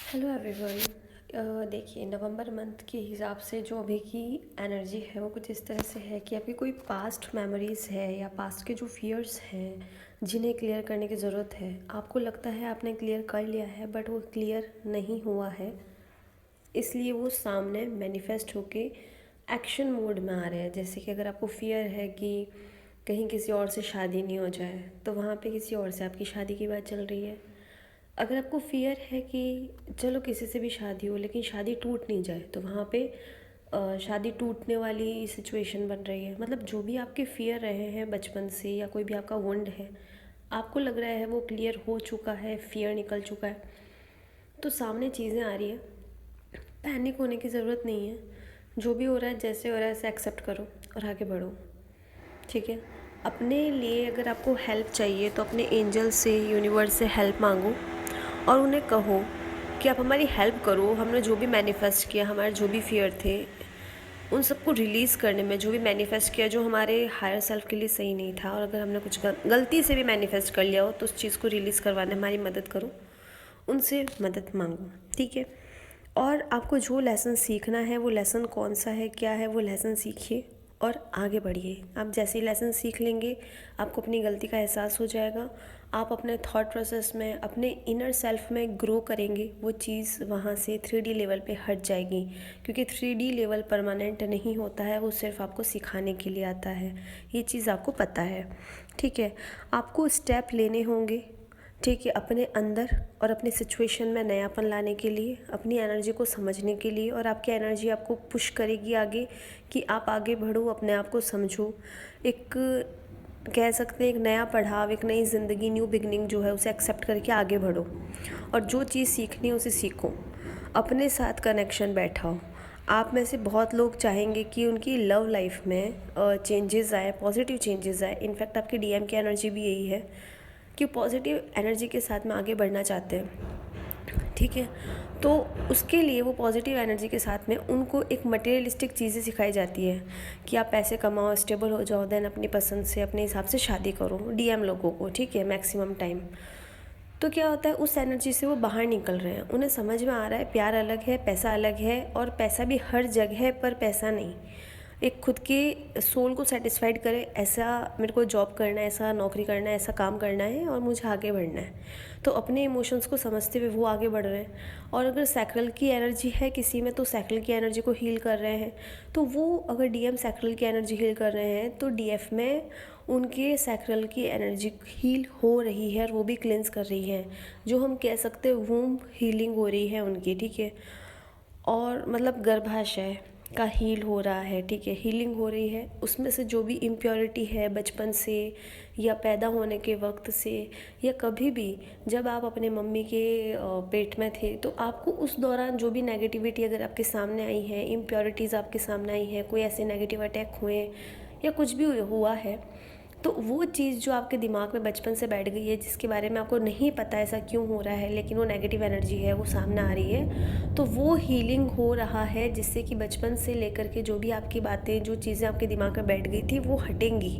Hello everyone. देखिए, नवंबर month के हिसाब से जो अभी की एनर्जी है वो कुछ इस तरह से है कि आपकी कोई पास्ट मेमोरीज़ है या पास्ट के जो फियर्स हैं जिन्हें क्लियर करने की ज़रूरत है। आपको लगता है आपने क्लियर कर लिया है बट वो क्लियर नहीं हुआ है, इसलिए वो सामने मैनिफेस्ट होके एक्शन मोड में आ रहे हैं। जैसे कि अगर आपको फियर है कि कहीं किसी और से शादी नहीं हो जाए, तो वहाँ पे किसी और से आपकी शादी की बात चल रही है। अगर आपको फियर है कि चलो किसी से भी शादी हो लेकिन शादी टूट नहीं जाए, तो वहाँ पे शादी टूटने वाली सिचुएशन बन रही है। मतलब जो भी आपके फियर रहे हैं बचपन से या कोई भी आपका वुंड है, आपको लग रहा है वो क्लियर हो चुका है, फियर निकल चुका है, तो सामने चीज़ें आ रही है। पैनिक होने की ज़रूरत नहीं है। जो भी हो रहा है, जैसे हो रहा है ऐसे एक्सेप्ट करो और आगे बढ़ो। ठीक है। अपने लिए अगर आपको हेल्प चाहिए तो अपने एंजल से, यूनिवर्स से हेल्प मांगो और उन्हें कहो कि आप हमारी हेल्प करो। हमने जो भी मैनिफेस्ट किया, हमारे जो भी फियर थे, उन सबको रिलीज़ करने में, जो भी मैनिफेस्ट किया जो हमारे हायर सेल्फ के लिए सही नहीं था, और अगर हमने कुछ गलती से भी मैनिफेस्ट कर लिया हो तो उस चीज़ को रिलीज़ करवाने हमारी मदद करो, उनसे मदद मांगो। ठीक है। और आपको जो लेसन सीखना है, वो लेसन कौन सा है, क्या है, वो लेसन सीखिए और आगे बढ़िए। आप जैसे ही लेसन सीख लेंगे, आपको अपनी गलती का एहसास हो जाएगा। आप अपने थॉट प्रोसेस में, अपने इनर सेल्फ में ग्रो करेंगे। वो चीज़ वहाँ से 3D लेवल पे हट जाएगी, क्योंकि 3D लेवल परमानेंट नहीं होता है, वो सिर्फ आपको सिखाने के लिए आता है। ये चीज़ आपको पता है। ठीक है। आपको स्टेप लेने होंगे, ठीक है, अपने अंदर और अपनी सिचुएशन में नयापन लाने के लिए, अपनी एनर्जी को समझने के लिए। और आपकी एनर्जी आपको पुश करेगी आगे कि आप आगे बढ़ो, अपने आप को समझो। एक कह सकते हैं एक नया पड़ाव, एक नई ज़िंदगी, न्यू बिगनिंग जो है उसे एक्सेप्ट करके आगे बढ़ो। और जो चीज़ सीखनी है उसे सीखो। अपने साथ कनेक्शन बैठाओ। आप में से बहुत लोग चाहेंगे कि उनकी लव लाइफ में चेंजेस आए, पॉजिटिव चेंजेस आए। इनफैक्ट आपकी डीएम की एनर्जी भी यही है कि पॉजिटिव एनर्जी के साथ में आगे बढ़ना चाहते हैं। ठीक है। तो उसके लिए वो पॉजिटिव एनर्जी के साथ में उनको एक मटेरियलिस्टिक चीज़ें सिखाई जाती है कि आप पैसे कमाओ, स्टेबल हो जाओ, देन अपनी पसंद से, अपने हिसाब से शादी करो, डीएम लोगों को। ठीक है, मैक्सिमम टाइम। तो क्या होता है, उस एनर्जी से वो बाहर निकल रहे हैं। उन्हें समझ में आ रहा है प्यार अलग है, पैसा अलग है, और पैसा भी हर जगह है पर पैसा नहीं। एक खुद के सोल को सेटिस्फाइड करे, ऐसा मेरे को जॉब करना है, ऐसा नौकरी करना है, ऐसा काम करना है और मुझे आगे बढ़ना है। तो अपने इमोशंस को समझते हुए वो आगे बढ़ रहे हैं। और अगर सैक्रल की एनर्जी है किसी में, तो सैक्रल की एनर्जी को हील कर रहे हैं। तो वो अगर डीएम सैक्रल की एनर्जी हील कर रहे हैं, तो डीएफ में उनके सैक्रल की एनर्जी हील हो रही है और वो भी क्लेंस कर रही है। जो हम कह सकते हैं वूम्ब हीलिंग हो रही है उनकी। ठीक है। और मतलब गर्भाशय का हील हो रहा है। ठीक है, हीलिंग हो रही है। उसमें से जो भी इम्प्योरिटी है बचपन से या पैदा होने के वक्त से या कभी भी जब आप अपने मम्मी के पेट में थे, तो आपको उस दौरान जो भी नेगेटिविटी अगर आपके सामने आई है, इम्प्योरिटीज़ आपके सामने आई है, कोई ऐसे नेगेटिव अटैक हुए या कुछ भी हुआ है, तो वो चीज़ जो आपके दिमाग में बचपन से बैठ गई है, जिसके बारे में आपको नहीं पता ऐसा क्यों हो रहा है, लेकिन वो नेगेटिव एनर्जी है, वो सामने आ रही है, तो वो हीलिंग हो रहा है, जिससे कि बचपन से लेकर के जो भी आपकी बातें, जो चीज़ें आपके दिमाग में बैठ गई थी, वो हटेंगी।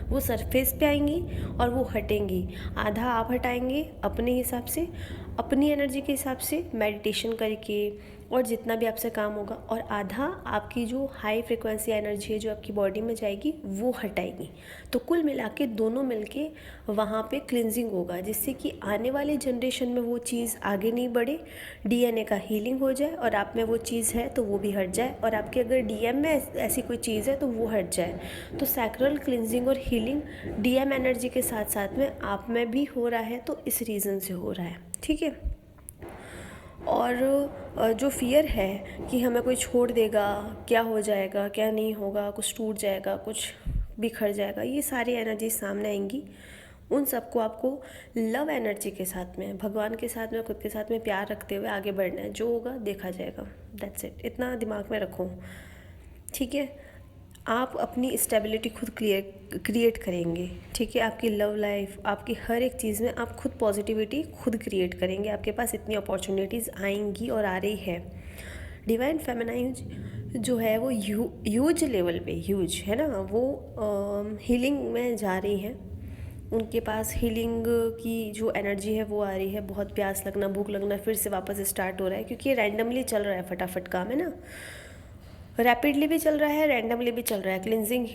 वो सरफेस पे आएंगी और वो हटेंगी। आधा आप हटाएंगे अपने हिसाब से, अपनी एनर्जी के हिसाब से, मेडिटेशन करके और जितना भी आपसे काम होगा, और आधा आपकी जो हाई फ्रिक्वेंसी एनर्जी है जो आपकी बॉडी में जाएगी वो हटाएगी। तो कुल मिला के दोनों मिलके वहाँ पे क्लिनजिंग होगा, जिससे कि आने वाले जनरेशन में वो चीज़ आगे नहीं बढ़े, डीएनए का हीलिंग हो जाए और आप में वो चीज़ है तो वो भी हट जाए, और आपके अगर डीएम में ऐसी कोई चीज़ है तो वो हट जाए। तो सैक्रल क्लिनजिंग और हीलिंग डीएम एनर्जी के साथ साथ में आप में भी हो रहा है, तो इस रीज़न से हो रहा है। ठीक है। और जो फ़ियर है कि हमें कोई छोड़ देगा, क्या हो जाएगा, क्या नहीं होगा, कुछ टूट जाएगा, कुछ बिखर जाएगा, ये सारी एनर्जी सामने आएंगी। उन सबको आपको लव एनर्जी के साथ में, भगवान के साथ में, खुद के साथ में प्यार रखते हुए आगे बढ़ना है। जो होगा देखा जाएगा। That's it. इतना दिमाग में रखो। ठीक है। आप अपनी स्टेबिलिटी खुद क्रिएट करेंगे। ठीक है। आपकी लव लाइफ, आपकी हर एक चीज़ में आप खुद पॉजिटिविटी खुद क्रिएट करेंगे। आपके पास इतनी अपॉर्चुनिटीज़ आएंगी और आ रही है। डिवाइन फेमिनाइन जो है वो ह्यूज लेवल पे, ह्यूज है ना, वो हीलिंग में जा रही है। उनके पास हीलिंग की जो एनर्जी है वो आ रही है, बहुत प्यास लगना, भूख लगना फिर से वापस स्टार्ट हो रहा है, क्योंकि ये रैंडमली चल रहा है, फटाफट काम है ना, रैपिडली भी चल रहा है, रैंडमली भी चल रहा है, क्लिनजिंग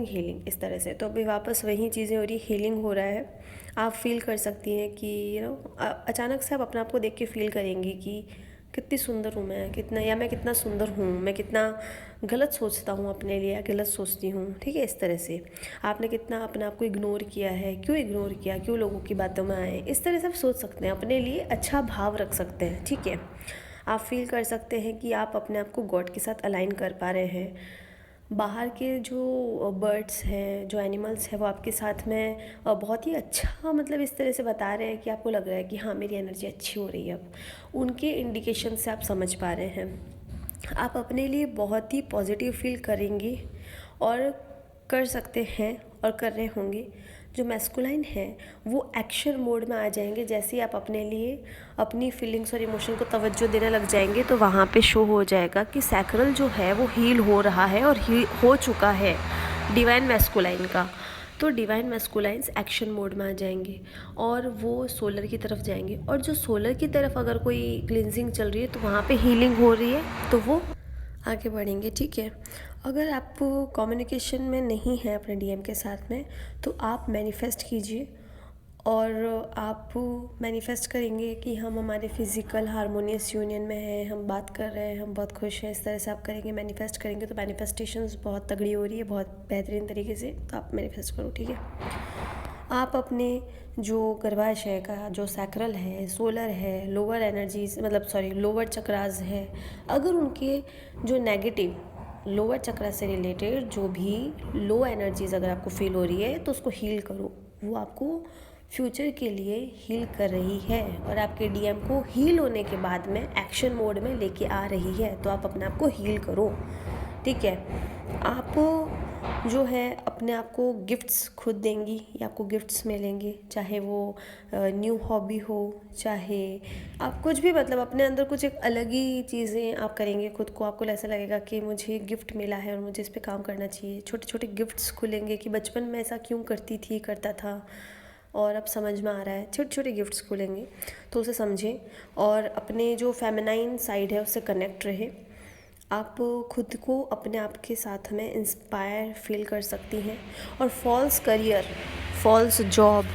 हीलिंग इस तरह से। तो अभी वापस वही चीज़ें हो रही, हीलिंग हो रहा है। आप फील कर सकती हैं कि अचानक से आप अपने आप को देख के फील करेंगी कि कितनी सुंदर हूँ मैं, कितना, या मैं कितना सुंदर हूँ, मैं कितना गलत सोचता हूँ अपने लिए या गलत सोचती हूँ, ठीक है, इस तरह से। आपने कितना अपने आप को इग्नोर किया है, क्यों इग्नोर किया, क्यों लोगों की बातों में आए, इस तरह से आप सोच सकते हैं, अपने लिए अच्छा भाव रख सकते हैं, ठीक है। आप फील कर सकते हैं कि आप अपने आप को गॉड के साथ अलाइन कर पा रहे हैं। बाहर के जो बर्ड्स हैं, जो एनिमल्स हैं, वो आपके साथ में बहुत ही अच्छा, मतलब इस तरह से बता रहे हैं कि आपको लग रहा है कि हाँ मेरी एनर्जी अच्छी हो रही है अब। उनके इंडिकेशन से आप समझ पा रहे हैं। आप अपने लिए बहुत ही पॉजिटिव फील करेंगे और कर सकते हैं और कर रहे होंगे। जो मैस्कुलाइन है वो एक्शन मोड में आ जाएंगे, जैसे ही आप अपने लिए अपनी फीलिंग्स और इमोशन को तवज्जो देने लग जाएंगे, तो वहाँ पे शो हो जाएगा कि सैक्रल जो है वो हील हो रहा है और हो चुका है डिवाइन मैस्कुलाइन का। तो डिवाइन मैस्कुलाइंस एक्शन मोड में आ जाएंगे और वो सोलर की तरफ जाएंगे, और जो सोलर की तरफ अगर कोई क्लिनजिंग चल रही है तो वहाँ पे हीलिंग हो रही है, तो वो आगे बढ़ेंगे, ठीक है। अगर आप कम्युनिकेशन में नहीं हैं अपने डीएम के साथ में, तो आप मैनिफेस्ट कीजिए, और आप मैनिफेस्ट करेंगे कि हम हमारे फिज़िकल हारमोनियस यूनियन में हैं, हम बात कर रहे हैं, हम बहुत खुश हैं, इस तरह से आप करेंगे, मैनिफेस्ट करेंगे। तो मैनिफेस्टेशंस बहुत तगड़ी हो रही है, बहुत बेहतरीन तरीके से, तो आप मैनिफेस्ट करो, ठीक है। आप अपने जो गर्भाशय का जो सैक्रल है, सोलर है, लोअर एनर्जीज, मतलब सॉरी लोअर चक्रास है, अगर उनके जो नेगेटिव लोअर चक्रा से रिलेटेड जो भी लो एनर्जीज अगर आपको फील हो रही है, तो उसको हील करो। वो आपको फ्यूचर के लिए हील कर रही है और आपके डीएम को हील होने के बाद में एक्शन मोड में लेके आ रही है। तो आप अपने आप को हील करो, ठीक है। आप जो है अपने आप को गिफ्ट्स खुद देंगी या आपको गिफ्ट्स मिलेंगे, चाहे वो न्यू हॉबी हो, चाहे आप कुछ भी, मतलब अपने अंदर कुछ एक अलग ही चीज़ें आप करेंगे खुद को। आपको ऐसा लगेगा कि मुझे गिफ्ट मिला है और मुझे इस पर काम करना चाहिए। छोटे छोटे गिफ्ट्स खुलेंगे कि बचपन में ऐसा क्यों करती थी, करता था, और अब समझ में आ रहा है। छोटे छोटे गिफ्ट्स खुलेंगे, तो उसे समझें और अपने जो फेमिनाइन साइड है उससे कनेक्ट रहे। आप खुद को अपने आप के साथ में इंस्पायर फील कर सकती हैं। और false career, false job,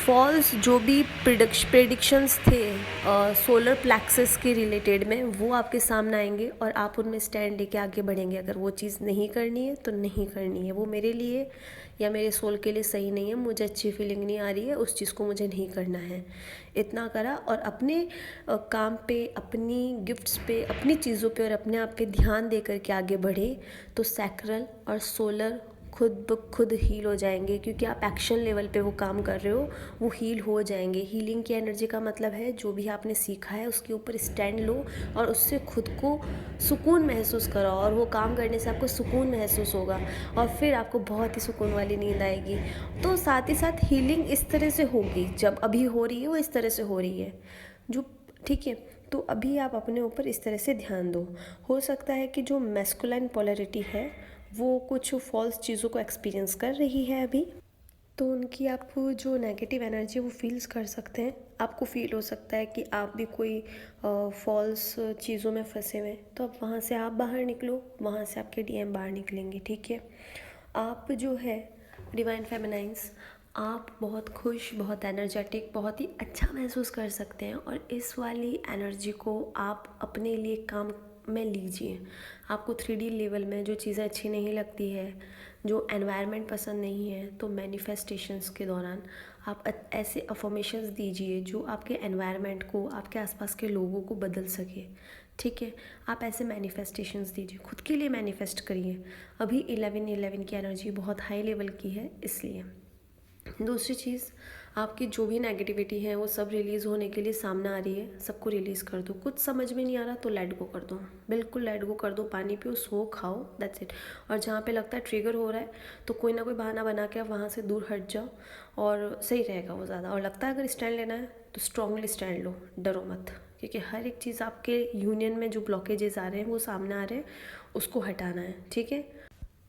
false जो भी प्रेडिक्शंस थे सोलर प्लेक्सस के रिलेटेड में, वो आपके सामने आएंगे और आप उनमें स्टैंड लेके आगे बढ़ेंगे। अगर वो चीज़ नहीं करनी है तो नहीं करनी है, वो मेरे लिए या मेरे सोल के लिए सही नहीं है, मुझे अच्छी फीलिंग नहीं आ रही है, उस चीज़ को मुझे नहीं करना है। इतना करा और अपने काम पे, अपनी गिफ्ट्स पे, अपनी चीज़ों पे और अपने आप पे ध्यान दे करके आगे बढ़े, तो सैक्रल और सोलर खुद ब खुद हील हो जाएंगे, क्योंकि आप एक्शन लेवल पे वो काम कर रहे हो, वो हील हो जाएंगे। हीलिंग की एनर्जी का मतलब है जो भी आपने सीखा है उसके ऊपर स्टैंड लो और उससे खुद को सुकून महसूस करो, और वो काम करने से आपको सुकून महसूस होगा और फिर आपको बहुत ही सुकून वाली नींद आएगी। तो साथ ही साथ हीलिंग इस तरह से होगी, जब अभी हो रही है वो इस तरह से हो रही है जो, ठीक है। तो अभी आप अपने ऊपर इस तरह से ध्यान दो। हो सकता है कि जो मैस्कुलाइन पोलैरिटी है वो कुछ फॉल्स चीज़ों को एक्सपीरियंस कर रही है अभी, तो उनकी आप जो नेगेटिव एनर्जी वो फील्स कर सकते हैं। आपको फील हो सकता है कि आप भी कोई फॉल्स चीज़ों में फंसे हुए हैं, तो अब वहाँ से आप बाहर निकलो, वहाँ से आपके डीएम बाहर निकलेंगे, ठीक है। आप जो है डिवाइन फेमिनाइंस, आप बहुत खुश, बहुत एनर्जेटिक, बहुत ही अच्छा महसूस कर सकते हैं, और इस वाली एनर्जी को आप अपने लिए काम में लीजिए। आपको 3D लेवल में जो चीज़ें अच्छी नहीं लगती है, जो एनवायरनमेंट पसंद नहीं है, तो मैनिफेस्टेशंस के दौरान आप ऐसे अफर्मेशंस दीजिए जो आपके एनवायरनमेंट को, आपके आसपास के लोगों को बदल सके, ठीक है। आप ऐसे मैनिफेस्टेशंस दीजिए, खुद के लिए मैनिफेस्ट करिए। अभी 11/11 की एनर्जी बहुत हाई लेवल की है, इसलिए। दूसरी चीज़, आपकी जो भी नेगेटिविटी है वो सब रिलीज़ होने के लिए सामने आ रही है, सबको रिलीज़ कर दो। कुछ समझ में नहीं आ रहा तो लेट गो कर दो, बिल्कुल लेट गो कर दो। पानी पियो, सो, खाओ, दैट्स इट। और जहाँ पे लगता है ट्रिगर हो रहा है तो कोई ना कोई बहाना बना के आप वहाँ से दूर हट जाओ, और सही रहेगा वो ज़्यादा। और लगता है अगर स्टैंड लेना है तो स्ट्रांगली स्टैंड लो, डरो मत, क्योंकि हर एक चीज़ आपके यूनियन में जो ब्लॉकेजेस आ रहे हैं वो सामने आ रहे हैं, उसको हटाना है, ठीक है।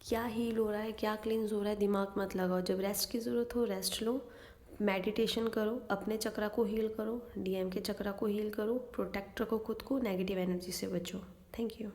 क्या हील हो रहा है, क्या क्लींस हो रहा है, दिमाग मत लगाओ। जब रेस्ट की ज़रूरत हो रेस्ट लो, मेडिटेशन करो, अपने चक्रा को हील करो, डीएम के चक्रा को हील करो, प्रोटेक्ट रखो खुद को, नेगेटिव एनर्जी से बचो। Thank you.